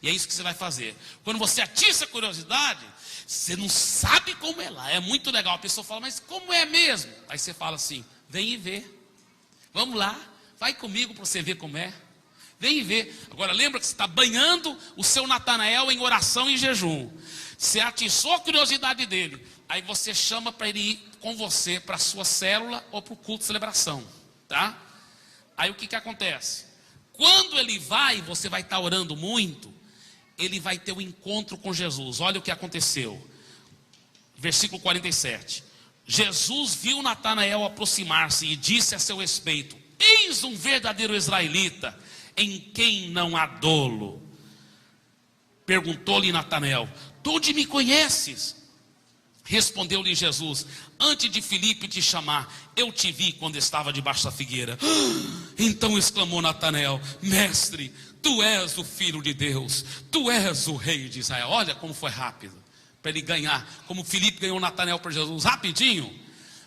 E é isso que você vai fazer. Quando você atiça a curiosidade, você não sabe como é lá. É muito legal. A pessoa fala, mas como é mesmo? Aí você fala assim: vem e vê. Vamos lá, vai comigo para você ver como é. Vem e vê. Agora lembra que você está banhando o seu Natanael em oração e jejum. Você atiçou a curiosidade dele. Aí você chama para ele ir com você para a sua célula ou para o culto de celebração, tá? Aí o que acontece? Quando ele vai, você vai estar orando muito, ele vai ter um encontro com Jesus. Olha o que aconteceu. Versículo 47. Jesus viu Natanael aproximar-se e disse a seu respeito: eis um verdadeiro israelita, em quem não há dolo. Perguntou-lhe Natanael: tu onde me conheces? Respondeu-lhe Jesus: antes de Filipe te chamar, eu te vi quando estava debaixo da figueira. Então exclamou Natanael: mestre, tu és o Filho de Deus, tu és o Rei de Israel. Olha como foi rápido para ele ganhar, como Filipe ganhou Natanael para Jesus, rapidinho.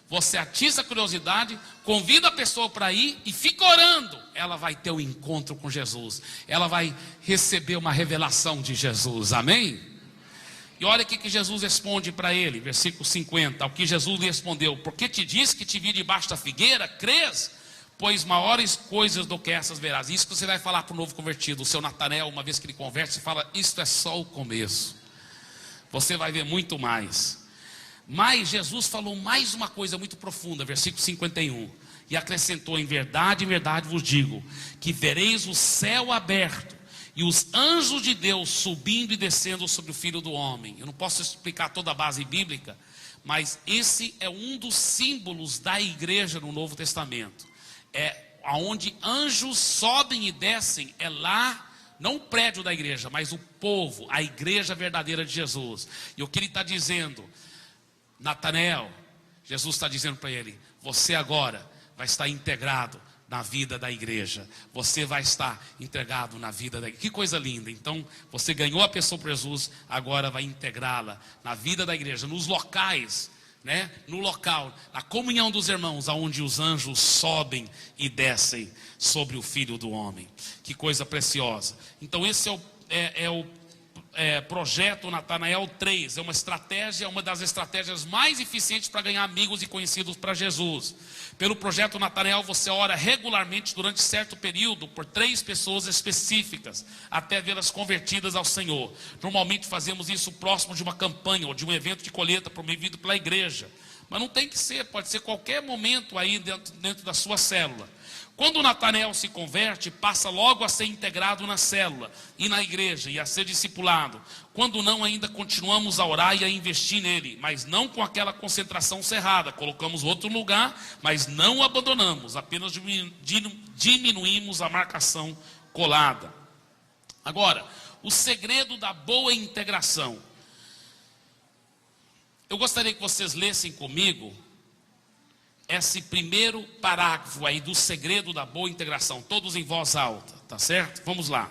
Você atiça a curiosidade, convida a pessoa para ir e fica orando. Ela vai ter um encontro com Jesus. Ela vai receber uma revelação de Jesus. Amém? E olha o que Jesus responde para ele, versículo 50. Ao que Jesus lhe respondeu: porque te disse que te vi debaixo da figueira, crês? Pois maiores coisas do que essas verás. Isso que você vai falar para o novo convertido. O seu Natanael, uma vez que ele converte, você fala: isto é só o começo. Você vai ver muito mais. Mas Jesus falou mais uma coisa muito profunda, versículo 51. E acrescentou: em verdade vos digo, que vereis o céu aberto e os anjos de Deus subindo e descendo sobre o Filho do Homem. Eu não posso explicar toda a base bíblica, mas esse é um dos símbolos da igreja no Novo Testamento. É onde anjos sobem e descem, é lá, não o prédio da igreja, mas o povo, a igreja verdadeira de Jesus. E o que ele está dizendo, Natanael, Jesus está dizendo para ele: você agora vai estar integrado na vida da igreja. Você vai estar integrado na vida da igreja. Que coisa linda. Então você ganhou a pessoa para Jesus, agora vai integrá-la na vida da igreja, nos locais, né? No local, na comunhão dos irmãos, aonde os anjos sobem e descem sobre o Filho do Homem. Que coisa preciosa. Então esse é o projeto Natanael 3, é uma estratégia, uma das estratégias mais eficientes para ganhar amigos e conhecidos para Jesus. Pelo projeto Natanael, você ora regularmente durante certo período por 3 pessoas específicas, até vê-las convertidas ao Senhor. Normalmente fazemos isso próximo de uma campanha ou de um evento de colheita promovido pela igreja. Mas não tem que ser, pode ser qualquer momento aí dentro da sua célula. Quando o Natanael se converte, passa logo a ser integrado na célula e na igreja e a ser discipulado. Quando não, ainda continuamos a orar e a investir nele, mas não com aquela concentração cerrada. Colocamos outro lugar, mas não o abandonamos, apenas diminuímos a marcação colada. Agora, o segredo da boa integração. Eu gostaria que vocês lessem comigo esse primeiro parágrafo aí do segredo da boa integração, todos em voz alta, tá certo? Vamos lá.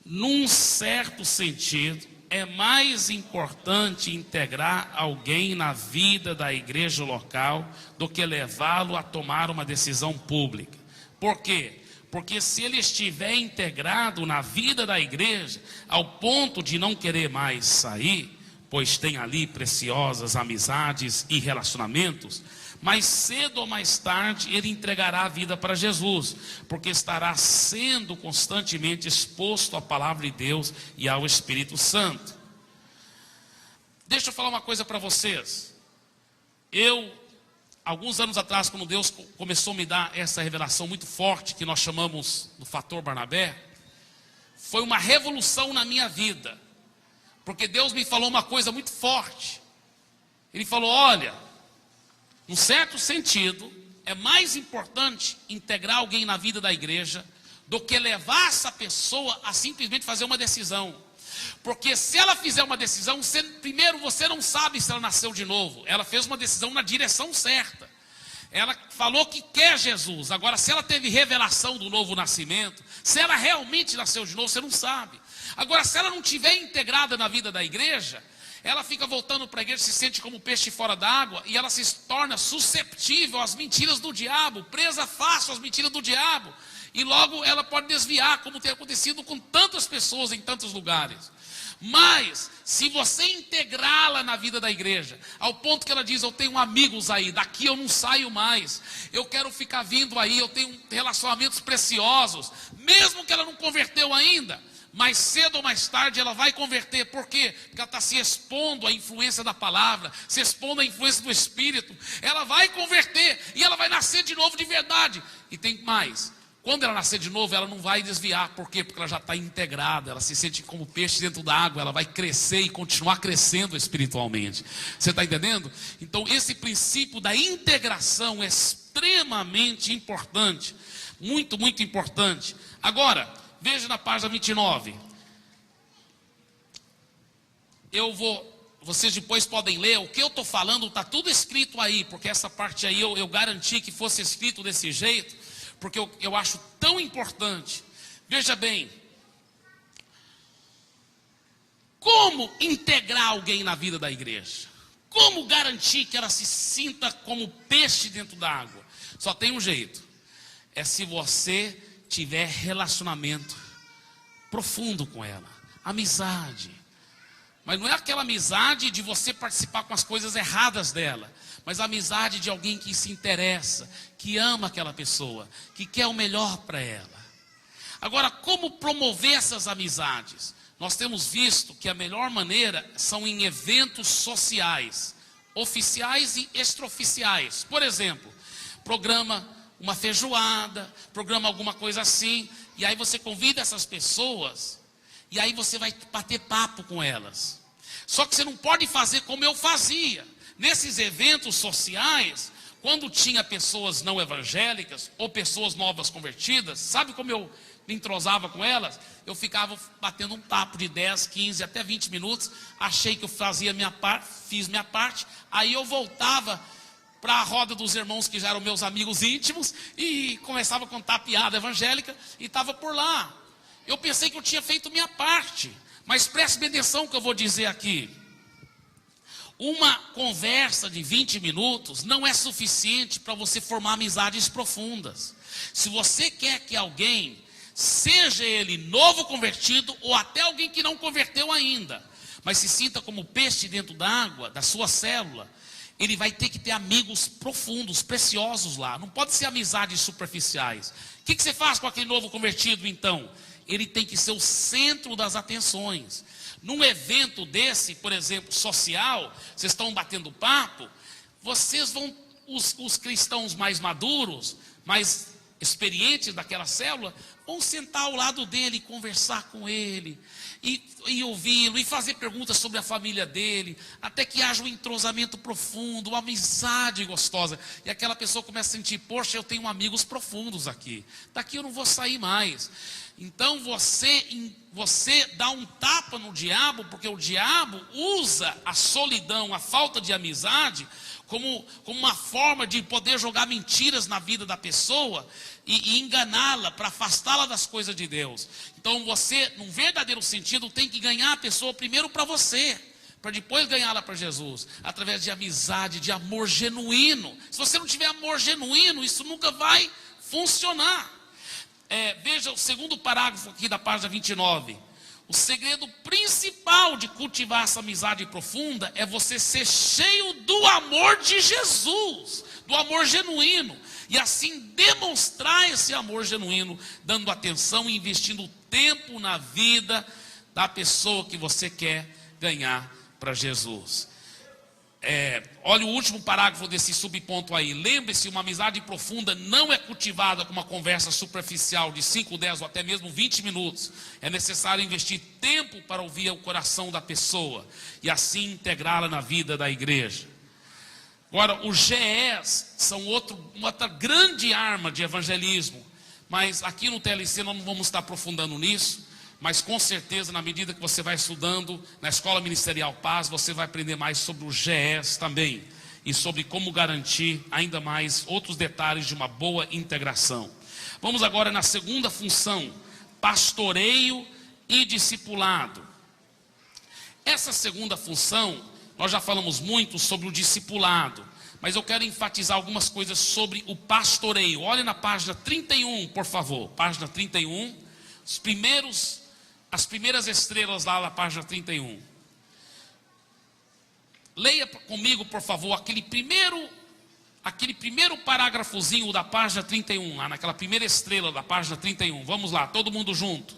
Num certo sentido, é mais importante integrar alguém na vida da igreja local do que levá-lo a tomar uma decisão pública. Por quê? Porque se ele estiver integrado na vida da igreja, ao ponto de não querer mais sair, pois tem ali preciosas amizades e relacionamentos, mais cedo ou mais tarde ele entregará a vida para Jesus, porque estará sendo constantemente exposto à palavra de Deus e ao Espírito Santo. Deixa eu falar uma coisa para vocês. Alguns anos atrás, quando Deus começou a me dar essa revelação muito forte, que nós chamamos do fator Barnabé, foi uma revolução na minha vida, porque Deus me falou uma coisa muito forte. Ele falou: olha, num certo sentido, é mais importante integrar alguém na vida da igreja do que levar essa pessoa a simplesmente fazer uma decisão. Porque se ela fizer uma decisão, primeiro você não sabe se ela nasceu de novo. Ela fez uma decisão na direção certa. Ela falou que quer Jesus. Agora, se ela teve revelação do novo nascimento, se ela realmente nasceu de novo, você não sabe. Agora, se ela não estiver integrada na vida da igreja, ela fica voltando para a igreja, se sente como peixe fora d'água, e ela se torna susceptível às mentiras do diabo, presa fácil às mentiras do diabo, e logo ela pode desviar, como tem acontecido com tantas pessoas em tantos lugares. Mas, se você integrá-la na vida da igreja, ao ponto que ela diz: eu tenho amigos aí, daqui eu não saio mais, eu quero ficar vindo aí, eu tenho relacionamentos preciosos, mesmo que ela não converteu ainda, mais cedo ou mais tarde ela vai converter. Por quê? Porque ela está se expondo à influência da palavra, se expondo à influência do Espírito. Ela vai converter e ela vai nascer de novo de verdade. E tem mais: quando ela nascer de novo, ela não vai desviar. Por quê? Porque ela já está integrada, ela se sente como peixe dentro da água, ela vai crescer e continuar crescendo espiritualmente. Você está entendendo? Então esse princípio da integração é extremamente importante, muito, muito importante. Agora, veja na página 29. Vocês depois podem ler, o que eu estou falando está tudo escrito aí, porque essa parte aí eu garanti que fosse escrito desse jeito, porque eu acho tão importante. Veja bem, como integrar alguém na vida da igreja? Como garantir que ela se sinta como peixe dentro da água? Só tem um jeito: é se você tiver relacionamento profundo com ela, amizade. Mas não é aquela amizade de você participar com as coisas erradas dela, mas a amizade de alguém que se interessa, que ama aquela pessoa, que quer o melhor para ela. Agora, como promover essas amizades? Nós temos visto que a melhor maneira são em eventos sociais, oficiais e extraoficiais. Por exemplo, programa uma feijoada, programa alguma coisa assim, e aí você convida essas pessoas, e aí você vai bater papo com elas. Só que você não pode fazer como eu fazia. Nesses eventos sociais, quando tinha pessoas não evangélicas, ou pessoas novas convertidas, sabe como eu me entrosava com elas? Eu ficava batendo um papo de 10, 15, até 20 minutos, achei que eu fazia minha parte, fiz minha parte, aí eu voltava para a roda dos irmãos que já eram meus amigos íntimos, e começava a contar piada evangélica, e estava por lá. Eu pensei que eu tinha feito minha parte, mas preste bem atenção que eu vou dizer aqui. Uma conversa de 20 minutos não é suficiente para você formar amizades profundas. Se você quer que alguém, seja ele novo convertido, ou até alguém que não converteu ainda, mas se sinta como peixe dentro da água, da sua célula, ele vai ter que ter amigos profundos, preciosos lá. Não pode ser amizades superficiais. O que você faz com aquele novo convertido então? Ele tem que ser o centro das atenções. Num evento desse, por exemplo, social, vocês estão batendo papo, vocês vão, os cristãos mais maduros, mais experientes daquela célula, Vamos sentar ao lado dele e conversar com ele, e ouvi-lo, e fazer perguntas sobre a família dele, até que haja um entrosamento profundo, uma amizade gostosa. E aquela pessoa começa a sentir, poxa, eu tenho amigos profundos aqui, daqui eu não vou sair mais. Então você dá um tapa no diabo, porque o diabo usa a solidão, a falta de amizade, como uma forma de poder jogar mentiras na vida da pessoa e enganá-la, para afastá-la das coisas de Deus. Então você, num verdadeiro sentido, tem que ganhar a pessoa primeiro para você, para depois ganhá-la para Jesus, através de amizade, de amor genuíno. Se você não tiver amor genuíno, isso nunca vai funcionar. Veja o segundo parágrafo aqui da página 29. O segredo principal de cultivar essa amizade profunda é você ser cheio do amor de Jesus, do amor genuíno, e assim demonstrar esse amor genuíno, dando atenção e investindo tempo na vida da pessoa que você quer ganhar para Jesus. Olha o último parágrafo desse subponto aí. Lembre-se, uma amizade profunda não é cultivada com uma conversa superficial de 5, 10 ou até mesmo 20 minutos. É necessário investir tempo para ouvir o coração da pessoa e assim integrá-la na vida da igreja. Agora, os GEs são outra grande arma de evangelismo, mas aqui no TLC nós não vamos estar aprofundando nisso. Mas com certeza, na medida que você vai estudando na Escola Ministerial Paz, você vai aprender mais sobre os GEs também, e sobre como garantir ainda mais outros detalhes de uma boa integração. Vamos agora na segunda função, pastoreio e discipulado. Essa segunda função, nós já falamos muito sobre o discipulado, mas eu quero enfatizar algumas coisas sobre o pastoreio. Olha na página 31, por favor, página 31, as primeiras estrelas lá na página 31. Leia comigo, por favor, aquele primeiro parágrafozinho da página 31, lá naquela primeira estrela da página 31. Vamos lá, todo mundo junto.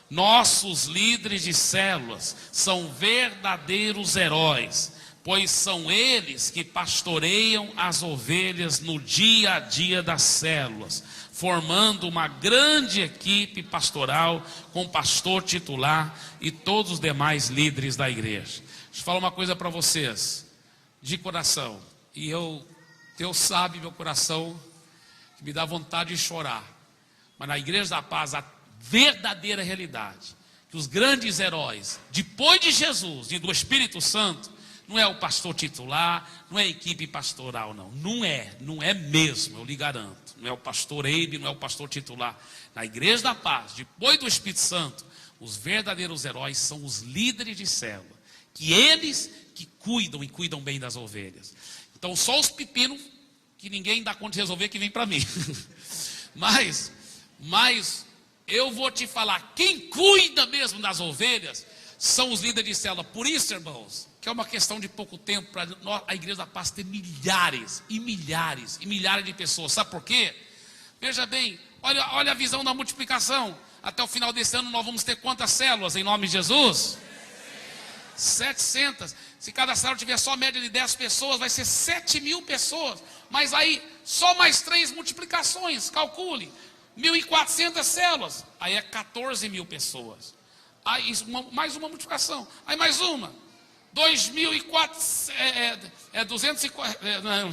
Nossos líderes de células são verdadeiros heróis, pois são eles que pastoreiam as ovelhas no dia a dia das células, formando uma grande equipe pastoral com pastor titular e todos os demais líderes da igreja. Deixa eu falar uma coisa para vocês, de coração, e Deus sabe meu coração, que me dá vontade de chorar, mas na Igreja da Paz a verdadeira realidade, que os grandes heróis, depois de Jesus e do Espírito Santo, não é o pastor titular, não é a equipe pastoral, não é mesmo, eu lhe garanto. Não é o pastor Eibe, não é o pastor titular. Na Igreja da Paz, depois do Espírito Santo, os verdadeiros heróis são os líderes de célula, que eles que cuidam e cuidam bem das ovelhas. Então só os pepinos que ninguém dá conta de resolver que vem para mim. mas eu vou te falar, quem cuida mesmo das ovelhas são os líderes de célula. Por isso, irmãos, que é uma questão de pouco tempo para a Igreja da Paz ter milhares e milhares e milhares de pessoas. Sabe por quê? Veja bem, olha a visão da multiplicação. Até o final desse ano nós vamos ter quantas células em nome de Jesus? 700. Se cada célula tiver só média de 10 pessoas, vai ser 7.000 pessoas. Mas aí, só mais 3 multiplicações, calcule. 1.400 células, aí é 14.000 pessoas. Aí mais uma multiplicação, aí mais uma. 2.400, 240, não,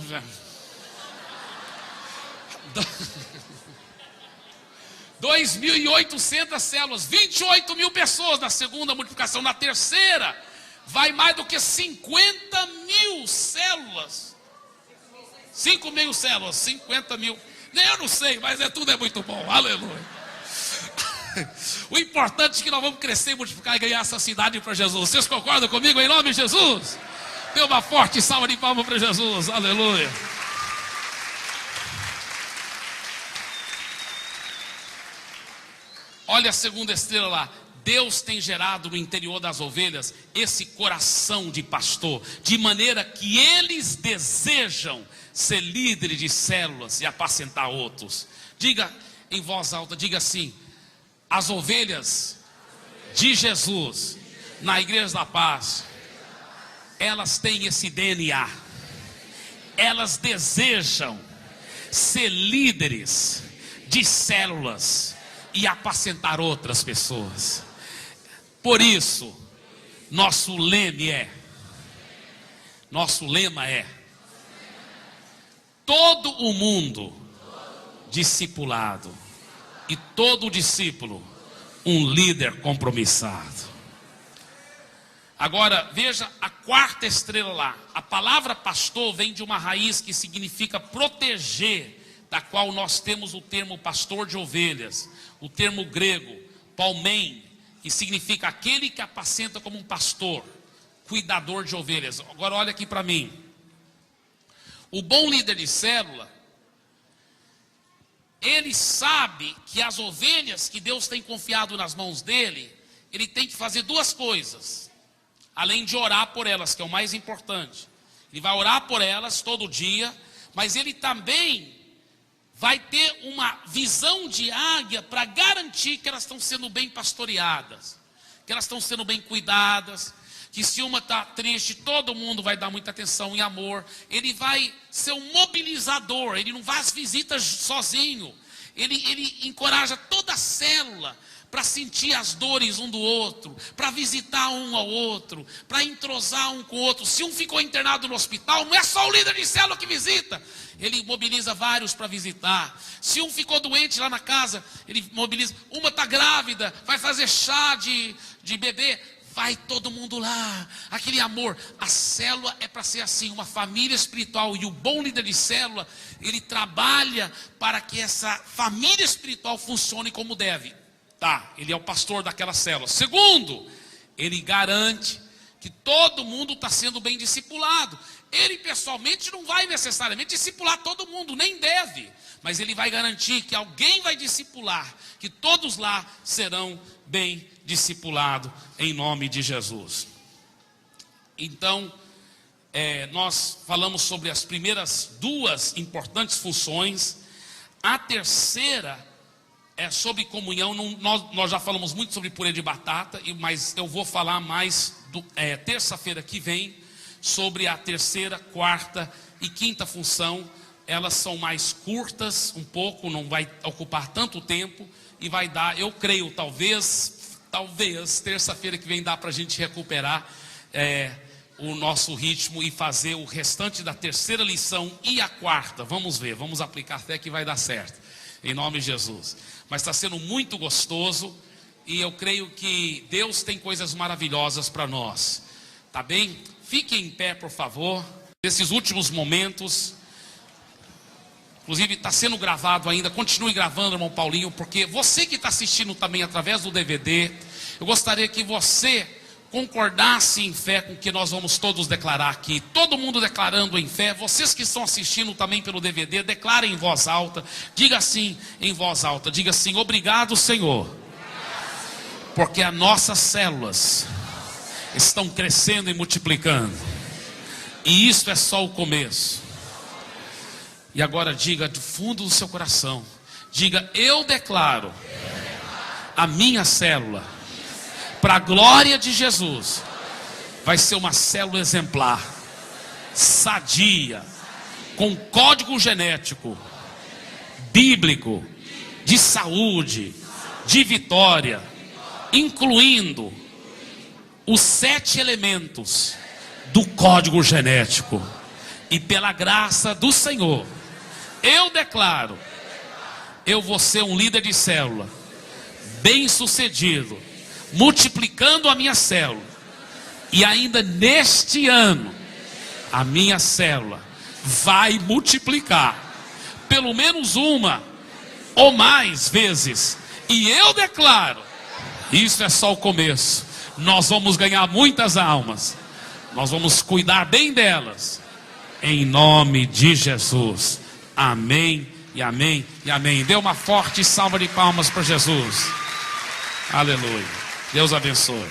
2.800 células, 28.000 pessoas na segunda multiplicação. Na terceira, vai mais do que 50.000 células. 5.000 células, 50.000. Eu não sei, mas tudo é muito bom, aleluia. O importante é que nós vamos crescer, multiplicar e ganhar essa cidade para Jesus. Vocês concordam comigo em nome de Jesus? Dê uma forte salva de palmas para Jesus, aleluia. Olha a segunda estrela lá. Deus tem gerado no interior das ovelhas esse coração de pastor, de maneira que eles desejam ser líderes de células e apacentar outros. Diga em voz alta, diga assim: as ovelhas de Jesus na Igreja da Paz, elas têm esse DNA, elas desejam ser líderes de células e apacentar outras pessoas. Por isso, nosso lema é: todo o mundo discipulado e todo discípulo um líder compromissado. Agora veja a quarta estrela lá. A palavra pastor vem de uma raiz que significa proteger, da qual nós temos o termo pastor de ovelhas, o termo grego palmém, que significa aquele que apacenta como um pastor, cuidador de ovelhas. Agora olha aqui para mim. O bom líder de célula, ele sabe que as ovelhas que Deus tem confiado nas mãos dele, ele tem que fazer duas coisas, além de orar por elas, que é o mais importante. Ele vai orar por elas todo dia, mas ele também vai ter uma visão de águia para garantir que elas estão sendo bem pastoreadas, que elas estão sendo bem cuidadas, que se uma está triste, todo mundo vai dar muita atenção e amor. Ele vai ser um mobilizador, ele não faz visitas sozinho, ele encoraja toda a célula para sentir as dores um do outro, para visitar um ao outro, para entrosar um com o outro. Se um ficou internado no hospital, não é só o líder de célula que visita, ele mobiliza vários para visitar. Se um ficou doente lá na casa, ele mobiliza. Uma está grávida, vai fazer chá de bebê, vai todo mundo lá, aquele amor. A célula é para ser assim, uma família espiritual. E o bom líder de célula, ele trabalha para que essa família espiritual funcione como deve. Tá, ele é o pastor daquela célula. Segundo, ele garante que todo mundo está sendo bem discipulado. Ele pessoalmente não vai necessariamente discipular todo mundo, nem deve, mas ele vai garantir que alguém vai discipular, que todos lá serão bem discipulados em nome de Jesus. Então, nós falamos sobre as primeiras duas importantes funções. A terceira é sobre comunhão. Nós já falamos muito sobre purê de batata, mas eu vou falar mais terça-feira que vem sobre a terceira, quarta e quinta função. Elas são mais curtas um pouco, não vai ocupar tanto tempo e vai dar, eu creio, talvez terça-feira que vem dá para a gente recuperar o nosso ritmo e fazer o restante da terceira lição e a quarta. Vamos ver, vamos aplicar até que vai dar certo, em nome de Jesus. Mas está sendo muito gostoso e eu creio que Deus tem coisas maravilhosas para nós, tá bem? Fiquem em pé, por favor. Nesses últimos momentos, inclusive está sendo gravado ainda, continue gravando, irmão Paulinho, porque você que está assistindo também através do DVD, eu gostaria que você concordasse em fé com o que nós vamos todos declarar aqui. Todo mundo declarando em fé. Vocês que estão assistindo também pelo DVD, declarem em voz alta. Diga assim em voz alta, diga assim: obrigado, Senhor, porque as nossas células estão crescendo e multiplicando, e isso é só o começo. E agora diga do fundo do seu coração, diga: eu declaro a minha célula, para a glória de Jesus, vai ser uma célula exemplar, sadia, com código genético, bíblico, de saúde, de vitória, incluindo os 7 elementos do código genético. E pela graça do Senhor, eu declaro, eu vou ser um líder de célula, bem sucedido, multiplicando a minha célula. E ainda neste ano, a minha célula vai multiplicar pelo menos uma ou mais vezes. E eu declaro, isso é só o começo. Nós vamos ganhar muitas almas, nós vamos cuidar bem delas, em nome de Jesus. Amém e amém e amém. Dê uma forte salva de palmas para Jesus. Aleluia. Deus abençoe.